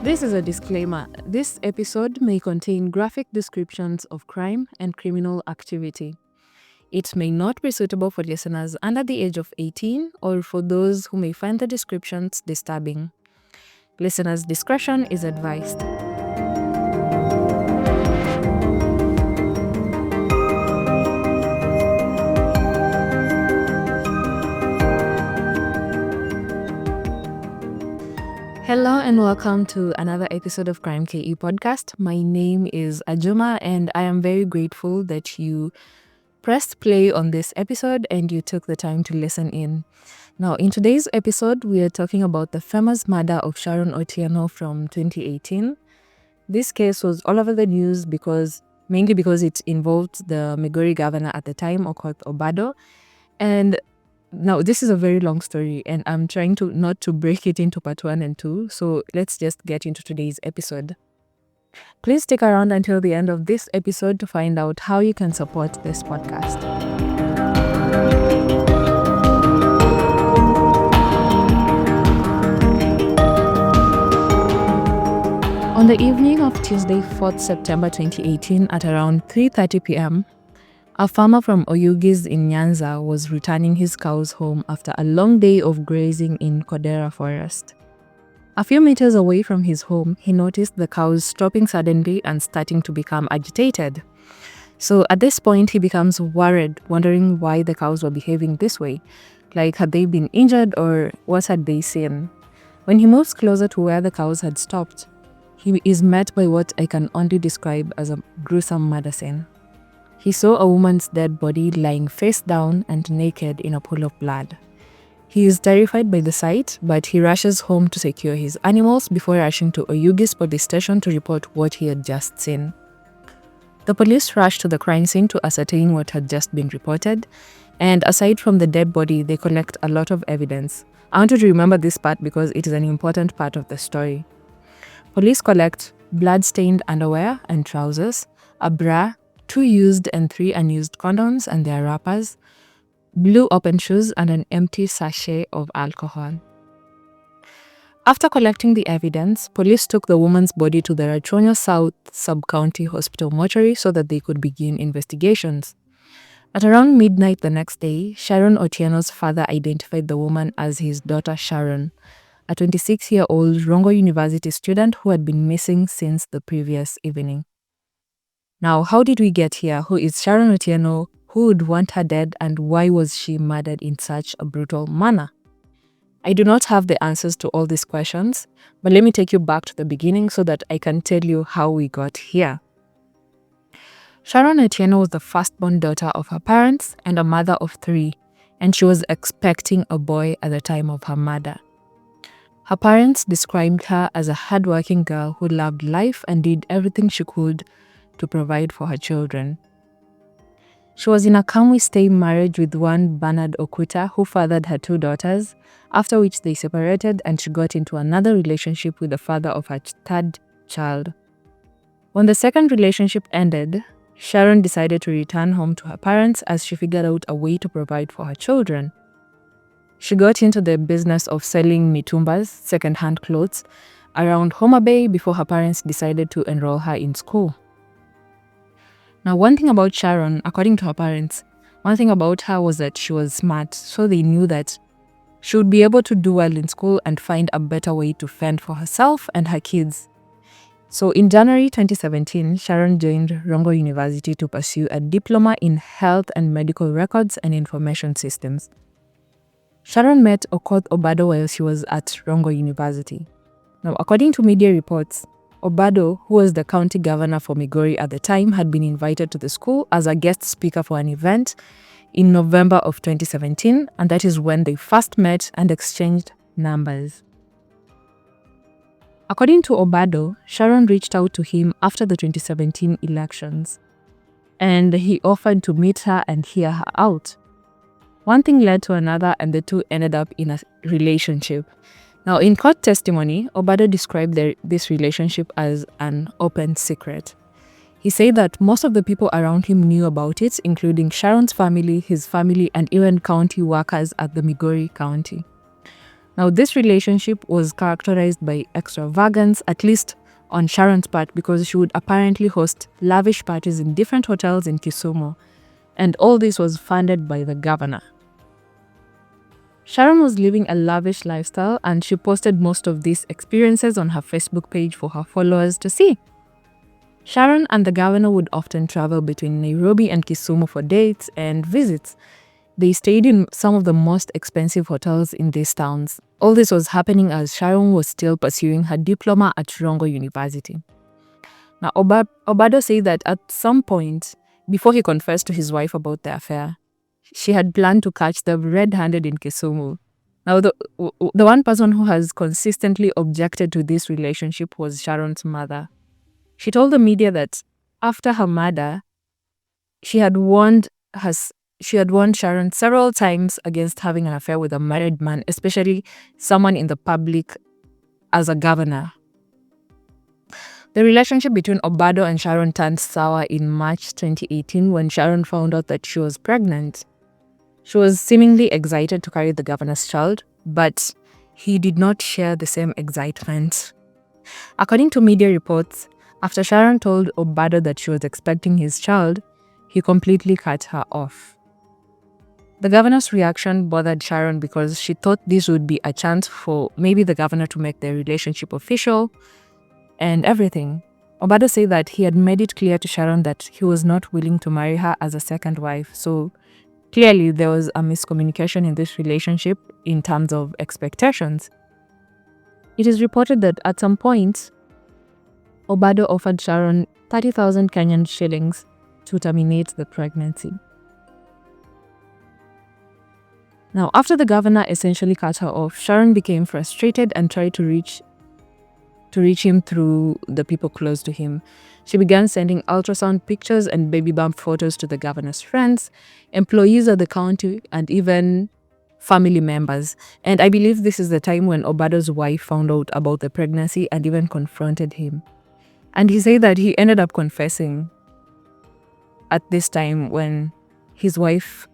This is a disclaimer. This episode may contain graphic descriptions of crime and criminal activity. It may not be suitable for listeners under the age of 18 or for those who may find the descriptions disturbing. Listeners' discretion is advised. Hello and welcome to another episode of Krime KE podcast. My name is Ajuma and I am very grateful that you pressed play on this episode and you took the time to listen in. Now, in today's episode, we are talking about the famous murder of Sharon Otieno from 2018. This case was all over the news mainly because it involved the Migori governor at the time, Okoth Obado. And now, this is a very long story, and I'm trying not to break it into part 1 and 2, so let's just get into today's episode. Please stick around until the end of this episode to find out how you can support this podcast. On the evening of Tuesday, 4th September 2018 at around 3:30 p.m., a farmer from Oyugis in Nyanza was returning his cows home after a long day of grazing in Kodera forest. A few meters away from his home, he noticed the cows stopping suddenly and starting to become agitated. So at this point, he becomes worried, wondering why the cows were behaving this way. Like, had they been injured or what had they seen? When he moves closer to where the cows had stopped, he is met by what I can only describe as a gruesome murder scene. He saw a woman's dead body lying face down and naked in a pool of blood. He is terrified by the sight, but he rushes home to secure his animals before rushing to Oyugis police station to report what he had just seen. The police rushed to the crime scene to ascertain what had just been reported, and aside from the dead body, they collect a lot of evidence. I want you to remember this part because it is an important part of the story. Police collect blood-stained underwear and trousers, a bra, 2 used and 3 unused condoms and their wrappers, blue open shoes, and an empty sachet of alcohol. After collecting the evidence, police took the woman's body to the Rachonyo South Sub-County Hospital mortuary so that they could begin investigations. At around midnight the next day, Sharon Otieno's father identified the woman as his daughter Sharon, a 26-year-old Rongo University student who had been missing since the previous evening. Now, how did we get here? Who is Sharon Otieno? Who would want her dead? And why was she murdered in such a brutal manner? I do not have the answers to all these questions, but let me take you back to the beginning so that I can tell you how we got here. Sharon Otieno was the firstborn daughter of her parents and a mother of 3, and she was expecting a boy at the time of her murder. Her parents described her as a hardworking girl who loved life and did everything she could to provide for her children. She was in a can-we-stay marriage with one Bernard Okuta, who fathered her 2 daughters, after which they separated and she got into another relationship with the father of her 3rd child. When the second relationship ended, Sharon decided to return home to her parents as she figured out a way to provide for her children. She got into the business of selling mitumbas, second-hand clothes, around Homa Bay before her parents decided to enroll her in school. Now, one thing about Sharon, according to her parents, one thing about her was that she was smart, so they knew that she would be able to do well in school and find a better way to fend for herself and her kids. So in January 2017, Sharon joined Rongo University to pursue a diploma in health and medical records and information systems. Sharon met Okoth Obado while she was at Rongo University. Now, according to media reports, Obado, who was the county governor for Migori at the time, had been invited to the school as a guest speaker for an event in November of 2017, and that is when they first met and exchanged numbers. According to Obado, Sharon reached out to him after the 2017 elections, and he offered to meet her and hear her out. One thing led to another, and the two ended up in a relationship. Now, in court testimony, Obado described this relationship as an open secret. He said that most of the people around him knew about it, including Sharon's family, his family, and even county workers at the Migori County. Now, this relationship was characterized by extravagance, at least on Sharon's part, because she would apparently host lavish parties in different hotels in Kisumu, and all this was funded by the governor. Sharon was living a lavish lifestyle, and she posted most of these experiences on her Facebook page for her followers to see. Sharon and the governor would often travel between Nairobi and Kisumu for dates and visits. They stayed in some of the most expensive hotels in these towns. All this was happening as Sharon was still pursuing her diploma at Rongo University. Now, Obado said that at some point, before he confessed to his wife about the affair, she had planned to catch them red-handed in Kisumu. Now, the one person who has consistently objected to this relationship was Sharon's mother. She told the media that after her murder, she had warned Sharon several times against having an affair with a married man, especially someone in the public as a governor. The relationship between Obado and Sharon turned sour in March 2018 when Sharon found out that she was pregnant. She was seemingly excited to carry the governor's child, but he did not share the same excitement. According to media reports, after Sharon told Obado that she was expecting his child, he completely cut her off. The governor's reaction bothered Sharon because she thought this would be a chance for maybe the governor to make their relationship official and everything. Obado said that he had made it clear to Sharon that he was not willing to marry her as a second wife. So clearly there was a miscommunication in this relationship in terms of expectations. It is reported that at some point, Obado offered Sharon 30,000 Kenyan shillings to terminate the pregnancy. Now, after the governor essentially cut her off, Sharon became frustrated and tried to reach him through the people close to him. She began sending ultrasound pictures and baby bump photos to the governor's friends, employees of the county, and even family members. And I believe this is the time when Obado's wife found out about the pregnancy and even confronted him. And he said that he ended up confessing at this time when his wife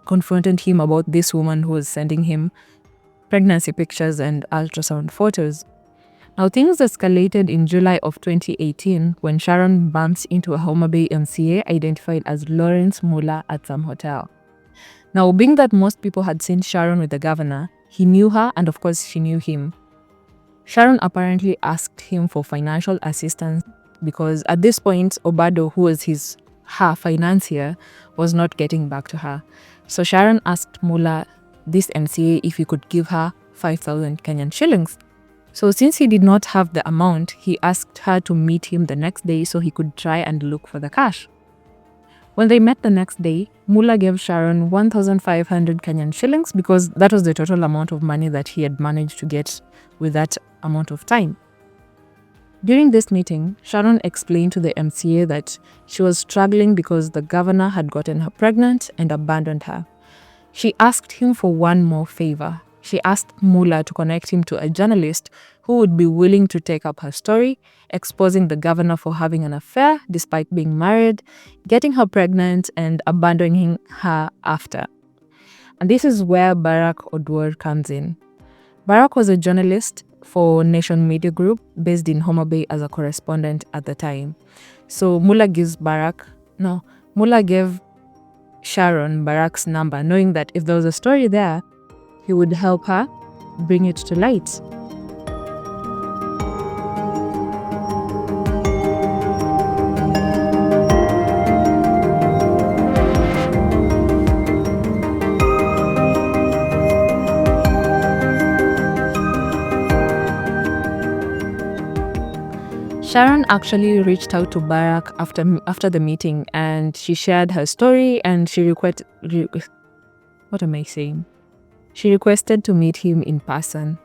confronted him about this woman who was sending him pregnancy pictures and ultrasound photos. Now, things escalated in July of 2018 when Sharon bumped into a Homa Bay MCA identified as Lawrence Muller at some hotel. Now, being that most people had seen Sharon with the governor, he knew her and of course she knew him. Sharon apparently asked him for financial assistance because at this point, Obado, who was her financier, was not getting back to her. So Sharon asked Muller, this MCA, if he could give her 5,000 Kenyan shillings. So since he did not have the amount, he asked her to meet him the next day so he could try and look for the cash. When they met the next day, Muller gave Sharon 1,500 Kenyan shillings because that was the total amount of money that he had managed to get with that amount of time. During this meeting, Sharon explained to the MCA that she was struggling because the governor had gotten her pregnant and abandoned her. She asked him for one more favor. She asked Muller to connect him to a journalist who would be willing to take up her story, exposing the governor for having an affair despite being married, getting her pregnant, and abandoning her after. And this is where Barack Odwor comes in. Barack was a journalist for Nation Media Group based in Homa Bay as a correspondent at the time. So Muller gave Sharon Barack's number, knowing that if there was a story there, he would help her bring it to light. Sharon actually reached out to Barack after the meeting, and she shared her story, and she requested to meet him in person.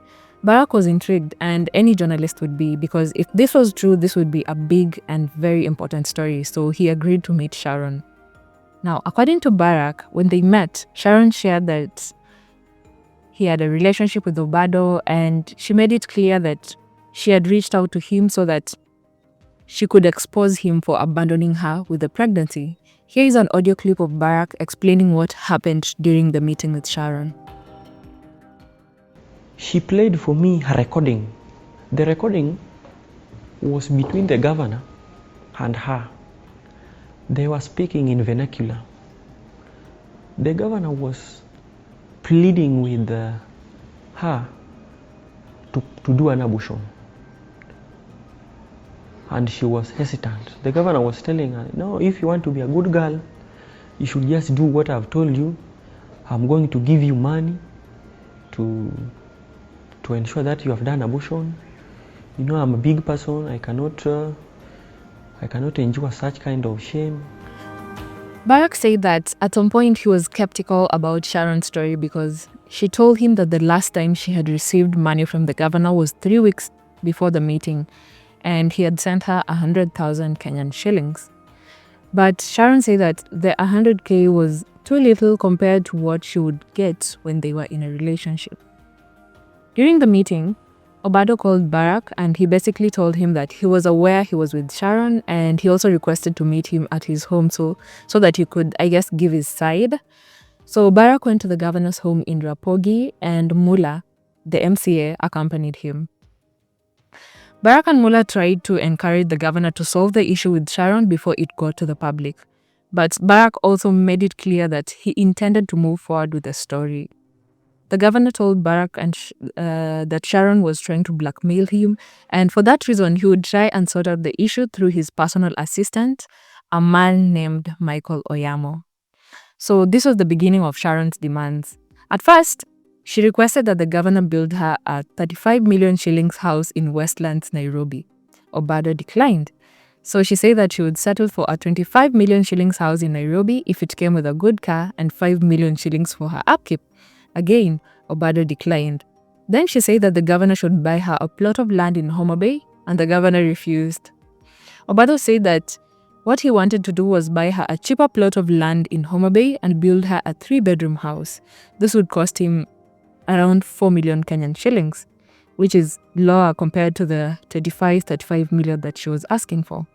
Barack was intrigued, and any journalist would be, because if this was true, this would be a big and very important story, so he agreed to meet Sharon. Now, according to Barack, when they met, Sharon shared that he had a relationship with Obado, and she made it clear that she had reached out to him so that she could expose him for abandoning her with the pregnancy. Here is an audio clip of Barack explaining what happened during the meeting with Sharon. She played for me a recording. The recording was between the governor and her. They were speaking in vernacular. The governor was pleading with her to do an abortion. And she was hesitant. The governor was telling her, no, if you want to be a good girl, you should just do what I've told you. I'm going to give you money to ensure that you have done abortion. You know, I'm a big person. I cannot endure such kind of shame. Barak said that at some point he was skeptical about Sharon's story because she told him that the last time she had received money from the governor was 3 weeks before the meeting, and he had sent her 100,000 Kenyan shillings. But Sharon said that the 100K was too little compared to what she would get when they were in a relationship. During the meeting, Obado called Barak and he basically told him that he was aware he was with Sharon, and he also requested to meet him at his home so that he could, I guess, give his side. So Barak went to the governor's home in Rapogi, and Mula, the MCA, accompanied him. Barak and Mula tried to encourage the governor to solve the issue with Sharon before it got to the public. But Barak also made it clear that he intended to move forward with the story. The governor told Barak that Sharon was trying to blackmail him, and for that reason, he would try and sort out the issue through his personal assistant, a man named Michael Oyamo. So this was the beginning of Sharon's demands. At first, she requested that the governor build her a 35 million shillings house in Westlands, Nairobi. Obado declined. So she said that she would settle for a 25 million shillings house in Nairobi if it came with a good car and 5 million shillings for her upkeep. Again, Obado declined. Then she said that the governor should buy her a plot of land in Homa Bay, and the governor refused. Obado said that what he wanted to do was buy her a cheaper plot of land in Homa Bay and build her a 3-bedroom house. This would cost him around 4 million Kenyan shillings, which is lower compared to the 35 million that she was asking for.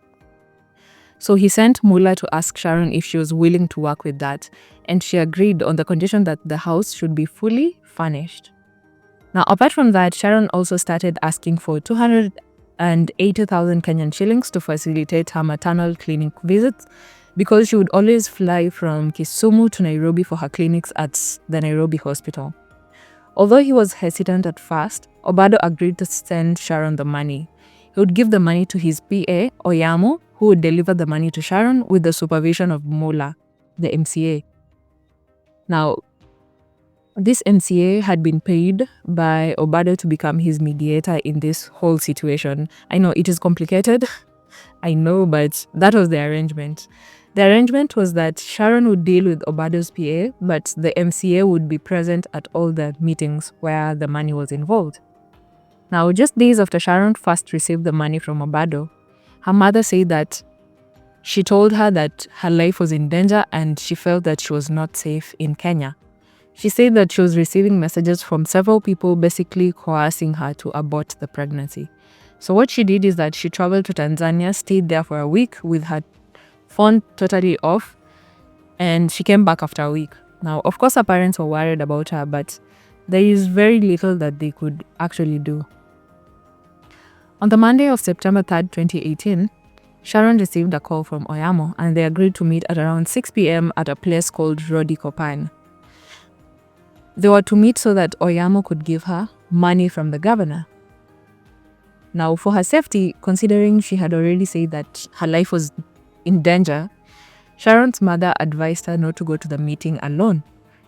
So he sent Mula to ask Sharon if she was willing to work with that, and she agreed on the condition that the house should be fully furnished. Now, apart from that, Sharon also started asking for 280,000 Kenyan shillings to facilitate her maternal clinic visits, because she would always fly from Kisumu to Nairobi for her clinics at the Nairobi hospital. Although he was hesitant at first, Obado agreed to send Sharon the money. He would give the money to his PA, Oyamo, who would deliver the money to Sharon with the supervision of Mula, the MCA. Now, this MCA had been paid by Obado to become his mediator in this whole situation. I know it is complicated, I know, but that was the arrangement. The arrangement was that Sharon would deal with Obado's PA, but the MCA would be present at all the meetings where the money was involved. Now, just days after Sharon first received the money from Obado, her mother said that she told her that her life was in danger and she felt that she was not safe in Kenya. She said that she was receiving messages from several people basically coercing her to abort the pregnancy. So what she did is that she traveled to Tanzania, stayed there for a week with her phone totally off, and she came back after a week. Now, of course, her parents were worried about her, but there is very little that they could actually do. On the Monday of September 3rd, 2018, Sharon received a call from Oyamo, and they agreed to meet at around 6 p.m. at a place called Rodi Kopan. They were to meet so that Oyamo could give her money from the governor. Now, for her safety, considering she had already said that her life was in danger, Sharon's mother advised her not to go to the meeting alone.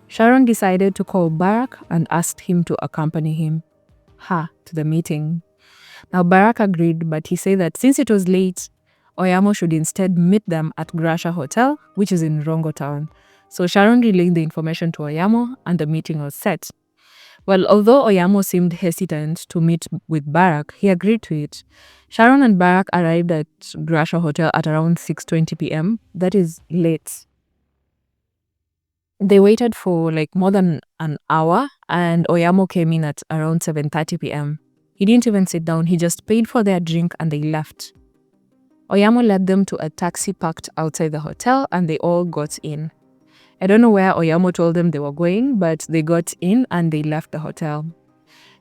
Sharon decided to call Barak and asked him to accompany her to the meeting. Now, Barak agreed, but he said that since it was late, Oyamo should instead meet them at Grasha Hotel, which is in Rongo town. So Sharon relayed the information to Oyamo and the meeting was set. Well, although Oyamo seemed hesitant to meet with Barak, he agreed to it. Sharon and Barak arrived at Grasha Hotel at around 6:20 p.m. That is late. They waited for more than an hour, and Oyamo came in at around 7:30 p.m. He didn't even sit down, he just paid for their drink and they left. Oyamo led them to a taxi parked outside the hotel and they all got in. I don't know where Oyamo told them they were going, but they got in and they left the hotel.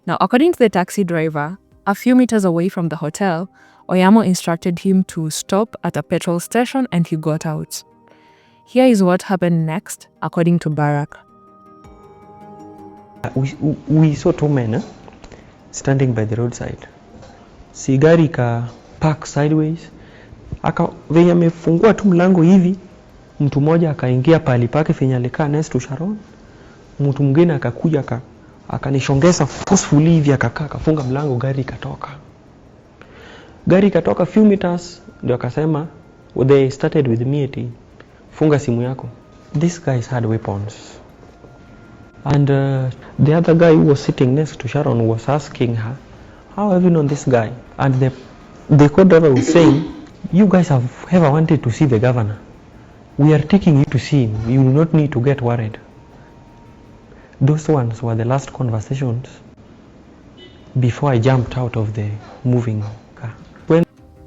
Now, according to the taxi driver, a few meters away from the hotel, Oyamo instructed him to stop at a petrol station and he got out. Here is what happened next, according to Barack. We saw two men standing by the roadside. Si gari ka park sideways. Venye amefungua tu mlango hivi, mtu mmoja akaingia pali pake venye alikaa next to Sharon. Mtu mwingine akakuja akanishongeza forcefully hivi akafunga mlango, gari ikatoka few meters, ndio akasema they started with me eti funga simu yako. These guys had weapons. And the other guy who was sitting next to Sharon was asking her, how have you known this guy? And the co-driver was saying, you guys have ever wanted to see the governor? We are taking you to see him. You do not need to get worried. Those ones were the last conversations before I jumped out of the moving car.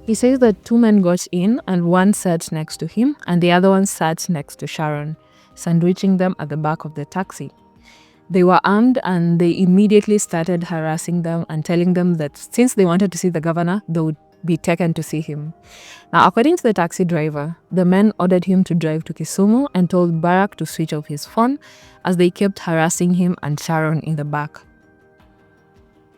He says that two men got in and one sat next to him and the other one sat next to Sharon, sandwiching them at the back of the taxi. They were armed and they immediately started harassing them and telling them that since they wanted to see the governor, they would be taken to see him. Now, according to the taxi driver, the men ordered him to drive to Kisumu and told Barack to switch off his phone as they kept harassing him and Sharon in the back.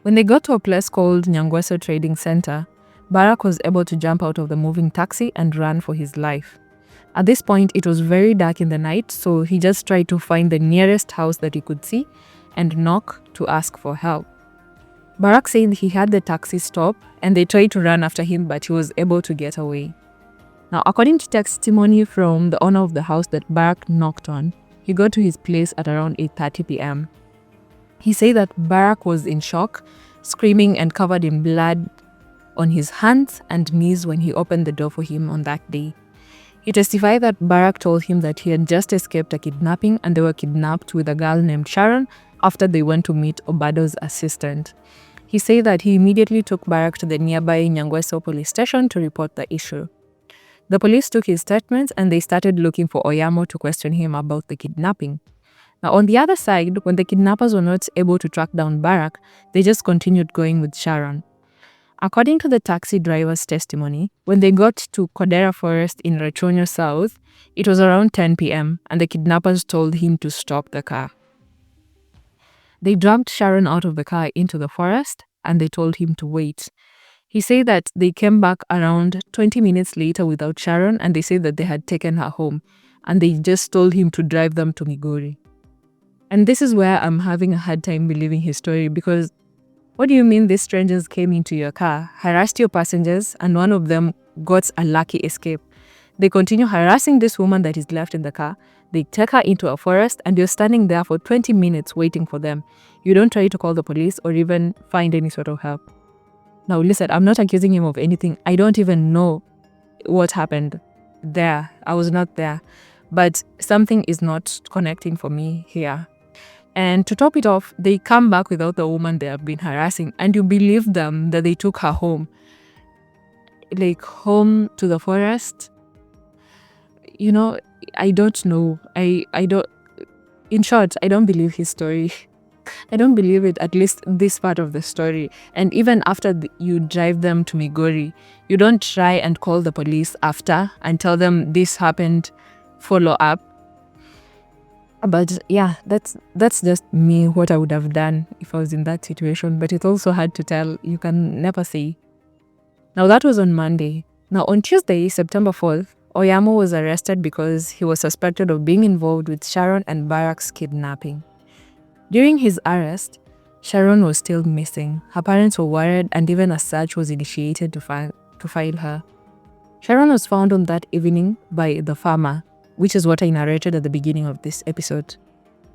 When they got to a place called Nyangweso Trading Center, Barack was able to jump out of the moving taxi and run for his life. At this point, it was very dark in the night, so he just tried to find the nearest house that he could see and knock to ask for help. Barack said he had the taxi stop and they tried to run after him, but he was able to get away. Now, according to testimony from the owner of the house that Barack knocked on, he got to his place at around 8:30 p.m. He said that Barack was in shock, screaming and covered in blood on his hands and knees when he opened the door for him on that day. He testified that Barack told him that he had just escaped a kidnapping and they were kidnapped with a girl named Sharon after they went to meet Obado's assistant. He said that he immediately took Barack to the nearby Nyangweso police station to report the issue. The police took his statements and they started looking for Oyamo to question him about the kidnapping. Now, on the other side, when the kidnappers were not able to track down Barack, they just continued going with Sharon. According to the taxi driver's testimony, when they got to Kodera Forest in Rachonyo South, it was around 10 p.m. and the kidnappers told him to stop the car. They dragged Sharon out of the car into the forest and they told him to wait. He said that they came back around 20 minutes later without Sharon and they said that they had taken her home and they just told him to drive them to Migori. And this is where I'm having a hard time believing his story, because what do you mean these strangers came into your car, harassed your passengers, and one of them got a lucky escape? They continue harassing this woman that is left in the car. They take her into a forest and you're standing there for 20 minutes waiting for them. You don't try to call the police or even find any sort of help. Now listen, I'm not accusing him of anything. I don't even know what happened there. I was not there. But something is not connecting for me here. And to top it off, they come back without the woman they have been harassing. And you believe them that they took her home. Like home to the forest. You know, I don't know. In short, I don't believe his story. I don't believe it, at least this part of the story. And even after you drive them to Migori, you don't try and call the police after and tell them this happened, follow up. But yeah, that's just me, what I would have done if I was in that situation. But it's also hard to tell. You can never say. Now that was on Monday. Now on Tuesday, September 4th, Oyamo was arrested because he was suspected of being involved with Sharon and Barack's kidnapping. During his arrest, Sharon was still missing. Her parents were worried and even a search was initiated to find her. Sharon was found on that evening by the farmer, which is what I narrated at the beginning of this episode.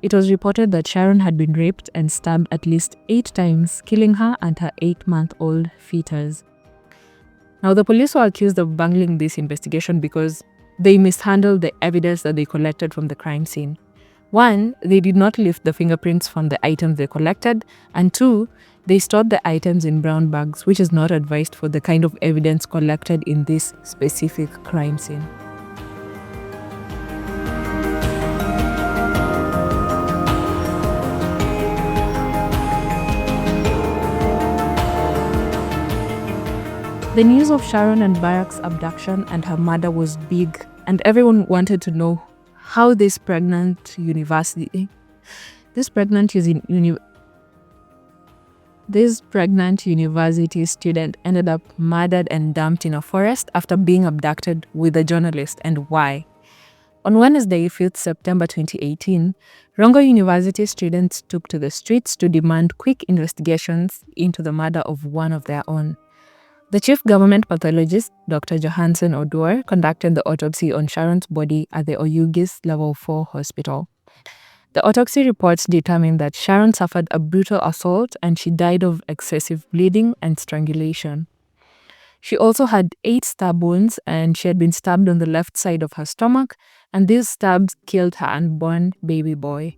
It was reported that Sharon had been raped and stabbed at least 8 times, killing her and her 8-month-old fetus. Now, the police were accused of bungling this investigation because they mishandled the evidence that they collected from the crime scene. 1, they did not lift the fingerprints from the items they collected, and 2, they stored the items in brown bags, which is not advised for the kind of evidence collected in this specific crime scene. The news of Sharon and Barak's abduction and her murder was big, and everyone wanted to know how this pregnant university student ended up murdered and dumped in a forest after being abducted with a journalist, and why. On Wednesday, 5th September 2018, Rongo University students took to the streets to demand quick investigations into the murder of one of their own. The chief government pathologist, Dr. Johansen Odor, conducted the autopsy on Sharon's body at the Oyugis Level 4 hospital. The autopsy reports determined that Sharon suffered a brutal assault and she died of excessive bleeding and strangulation. She also had 8 stab wounds and she had been stabbed on the left side of her stomach, and these stabs killed her unborn baby boy.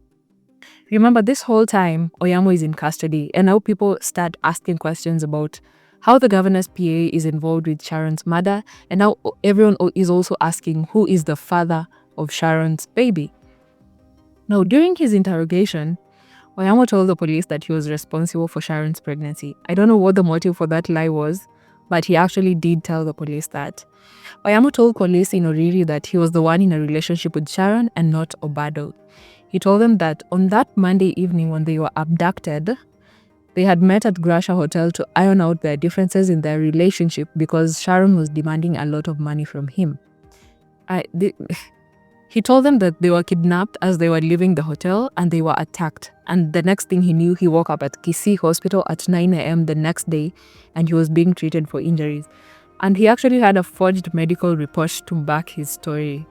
Remember, this whole time, Oyamo is in custody, and now people start asking questions about how the governor's PA is involved with Sharon's murder, and now everyone is also asking who is the father of Sharon's baby. Now, during his interrogation, Oyamo told the police that he was responsible for Sharon's pregnancy. I don't know what the motive for that lie was, but he actually did tell the police that. Oyamo told police in Oriri that he was the one in a relationship with Sharon and not Obado. He told them that on that Monday evening when they were abducted, they had met at Grasha Hotel to iron out their differences in their relationship because Sharon was demanding a lot of money from him. He told them that they were kidnapped as they were leaving the hotel and they were attacked. And the next thing he knew, he woke up at Kisii Hospital at 9 a.m. the next day and he was being treated for injuries. And he actually had a forged medical report to back his story.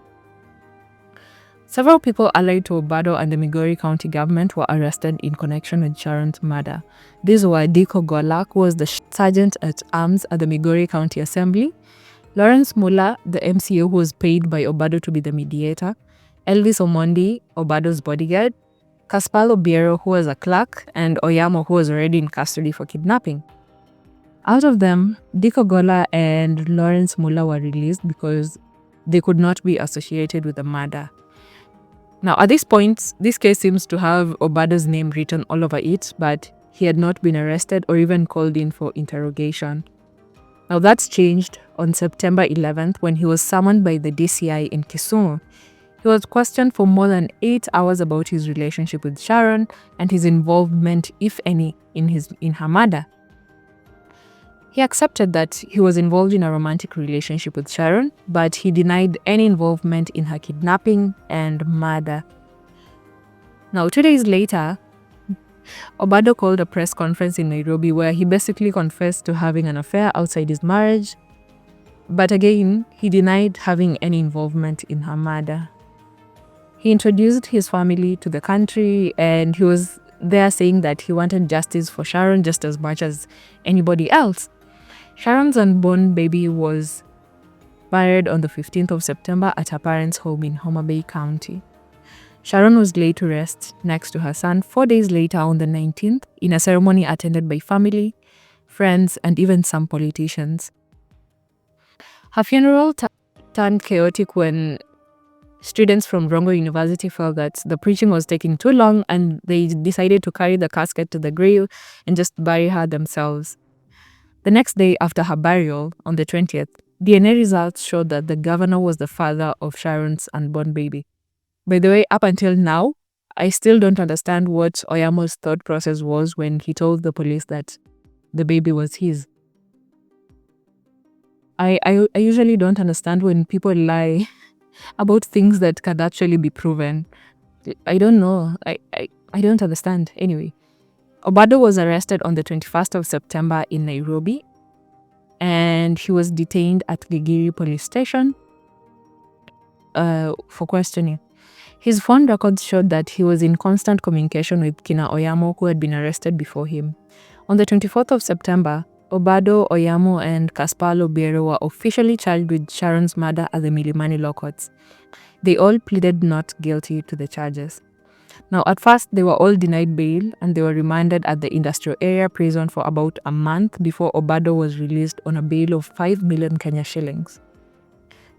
Several people allied to Obado and the Migori County government were arrested in connection with Sharon's murder. These were Diko Golak, who was the sergeant at arms at the Migori County Assembly, Lawrence Muller, the MCO who was paid by Obado to be the mediator, Elvis Omondi, Obado's bodyguard, Caspalo Biero, who was a clerk, and Oyamo, who was already in custody for kidnapping. Out of them, Diko Gola and Lawrence Muller were released because they could not be associated with the murder. Now, at this point, this case seems to have Obado's name written all over it, but he had not been arrested or even called in for interrogation. Now, that's changed on September 11th when he was summoned by the DCI in Kisumu. He was questioned for more than 8 hours about his relationship with Sharon and his involvement, if any, in her murder. He accepted that he was involved in a romantic relationship with Sharon, but he denied any involvement in her kidnapping and murder. Now, 2 days later, Obado called a press conference in Nairobi where he basically confessed to having an affair outside his marriage, but again, he denied having any involvement in her murder. He introduced his family to the country and he was there saying that he wanted justice for Sharon just as much as anybody else. Sharon's unborn baby was buried on the 15th of September at her parents' home in Homa Bay County. Sharon was laid to rest next to her son 4 days later on the 19th in a ceremony attended by family, friends, and even some politicians. Her funeral turned chaotic when students from Rongo University felt that the preaching was taking too long and they decided to carry the casket to the grave and just bury her themselves. The next day after her burial, on the 20th, DNA results showed that the governor was the father of Sharon's unborn baby. By the way, up until now, I still don't understand what Oyamo's thought process was when he told the police that the baby was his. I usually don't understand when people lie about things that can actually be proven. I don't know. I don't understand. Anyway, Obado was arrested on the 21st of September in Nairobi, and he was detained at Gigiri police station for questioning. His phone records showed that he was in constant communication with Kina Oyamo, who had been arrested before him. On the 24th of September, Obado, Oyamo, and Caspalo Biero were officially charged with Sharon's murder at the Milimani Law Courts. They all pleaded not guilty to the charges. Now, at first, they were all denied bail and they were remanded at the industrial area prison for about a month before Obado was released on a bail of 5 million Kenya shillings.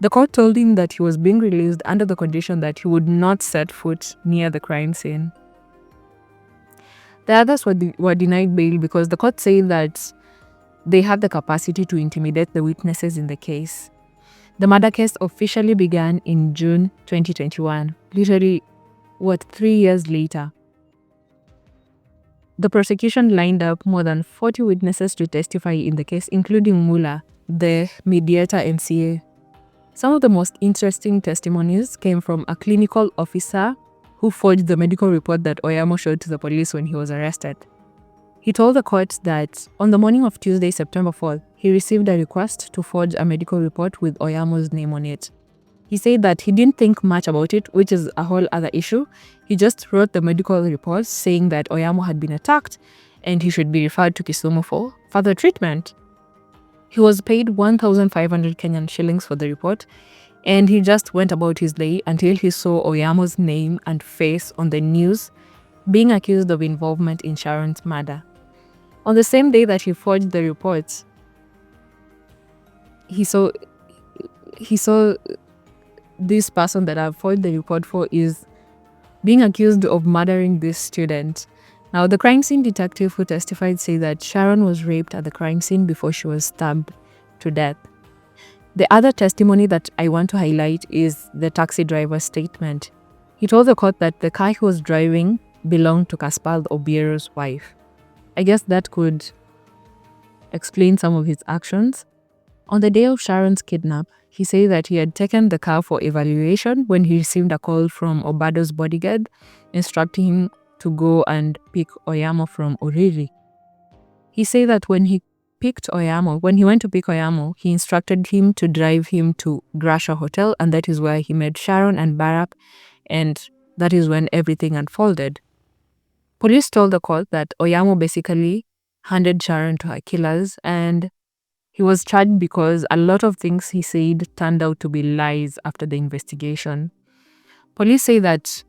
The court told him that he was being released under the condition that he would not set foot near the crime scene. The others were denied bail because the court said that they had the capacity to intimidate the witnesses in the case. The murder case officially began in June 2021, literally, 3 years later. The prosecution lined up more than 40 witnesses to testify in the case, including Mula, the mediator MCA. Some of the most interesting testimonies came from a clinical officer who forged the medical report that Oyamo showed to the police when he was arrested. He told the court that on the morning of Tuesday, September 4th, he received a request to forge a medical report with Oyamo's name on it. He said that he didn't think much about it, which is a whole other issue. He just wrote the medical report saying that Oyamo had been attacked and he should be referred to Kisumu for further treatment. He was paid 1,500 Kenyan shillings for the report, and he just went about his day until he saw Oyamo's name and face on the news being accused of involvement in Sharon's murder. On the same day that he forged the reports, he saw this person that I've filed the report for is being accused of murdering this student. Now, the crime scene detective who testified said that Sharon was raped at the crime scene before she was stabbed to death. The other testimony that I want to highlight is the taxi driver's statement. He told the court that the car he was driving belonged to Kaspal Obiero's wife. I guess that could explain some of his actions. On the day of Sharon's kidnap, he said that he had taken the car for evaluation when he received a call from Obado's bodyguard instructing him to go and pick Oyamo from Uriri. He said that when he went to pick Oyamo, he instructed him to drive him to Grasha Hotel, and that is where he met Sharon and Barak, and that is when everything unfolded. Police told the court that Oyamo basically handed Sharon to her killers, and he was charged because a lot of things he said turned out to be lies after the investigation. Police say that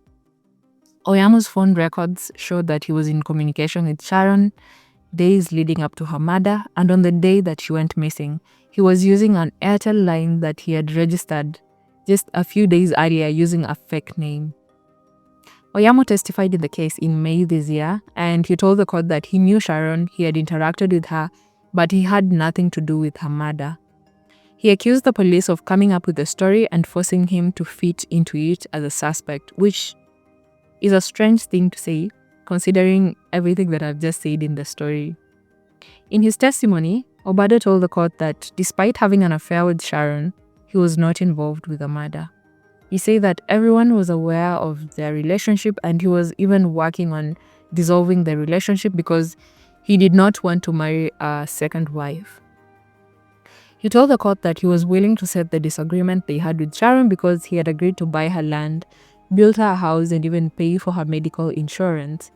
Oyamo's phone records showed that he was in communication with Sharon days leading up to her murder, and on the day that she went missing, he was using an Airtel line that he had registered just a few days earlier using a fake name. Oyamo testified in the case in May this year, and he told the court that he knew Sharon, he had interacted with her, but he had nothing to do with her murder. He accused the police of coming up with a story and forcing him to fit into it as a suspect, which is a strange thing to say, considering everything that I've just said in the story. In his testimony, Obado told the court that despite having an affair with Sharon, he was not involved with the murder. He said that everyone was aware of their relationship and he was even working on dissolving the relationship because he did not want to marry a second wife. He told the court that he was willing to set the disagreement they had with Sharon because he had agreed to buy her land, build her a house, and even pay for her medical insurance.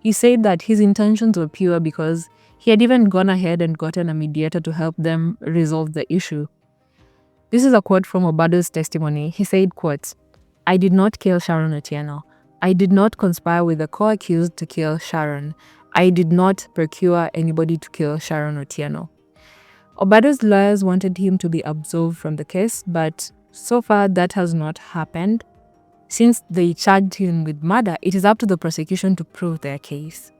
He said that his intentions were pure because he had even gone ahead and gotten a mediator to help them resolve the issue. This is a quote from Obado's testimony. He said, quote, "I did not kill Sharon Otieno. I did not conspire with the co-accused to kill Sharon. I did not procure anybody to kill Sharon Otieno." Obado's lawyers wanted him to be absolved from the case, but so far that has not happened. Since they charged him with murder, it is up to the prosecution to prove their case.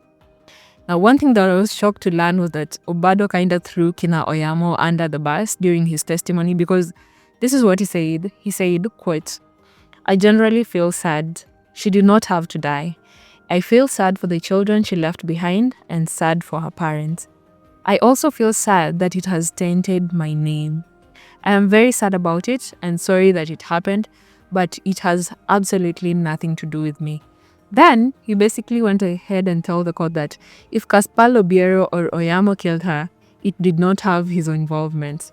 Now, one thing that I was shocked to learn was that Obado kind of threw Kina Oyamo under the bus during his testimony because this is what he said. He said, quote, "I generally feel sad. She did not have to die. I feel sad for the children she left behind and sad for her parents. I also feel sad that it has tainted my name. I am very sad about it and sorry that it happened, but it has absolutely nothing to do with me." Then, he basically went ahead and told the court that if Kaspal Obiero or Oyamo killed her, it did not have his involvement.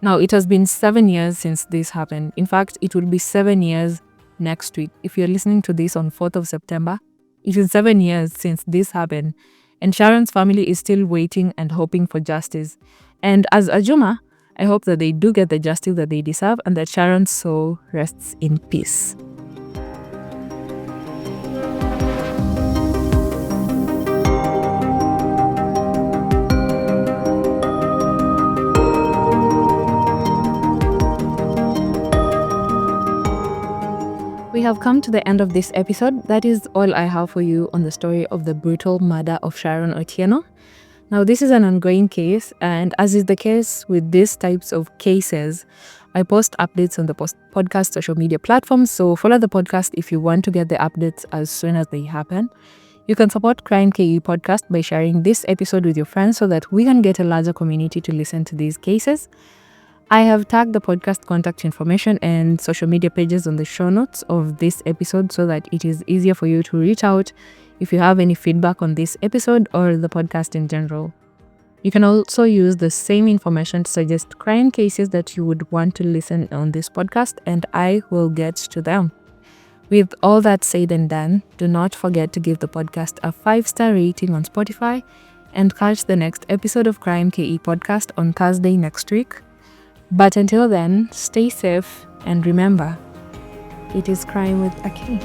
Now, it has been 7 years since this happened. In fact, it will be 7 years next week. If you're listening to this on 4th of September, it is 7 years since this happened, and Sharon's family is still waiting and hoping for justice. And as Ajuma, I hope that they do get the justice that they deserve and that Sharon's soul rests in peace. We have come to the end of this episode. That is all I have for you on the story of the brutal murder of Sharon Otieno. Now, this is an ongoing case, and as is the case with these types of cases, I post updates on the podcast social media platforms, so follow the podcast if you want to get the updates as soon as they happen. You can support Krime KE podcast by sharing this episode with your friends so that we can get a larger community to listen to these cases. I have tagged the podcast contact information and social media pages on the show notes of this episode so that it is easier for you to reach out if you have any feedback on this episode or the podcast in general. You can also use the same information to suggest crime cases that you would want to listen on this podcast, and I will get to them. With all that said and done, do not forget to give the podcast a 5-star rating on Spotify and catch the next episode of Krime KE podcast on Thursday next week. But until then, stay safe and remember, it is crime with a K.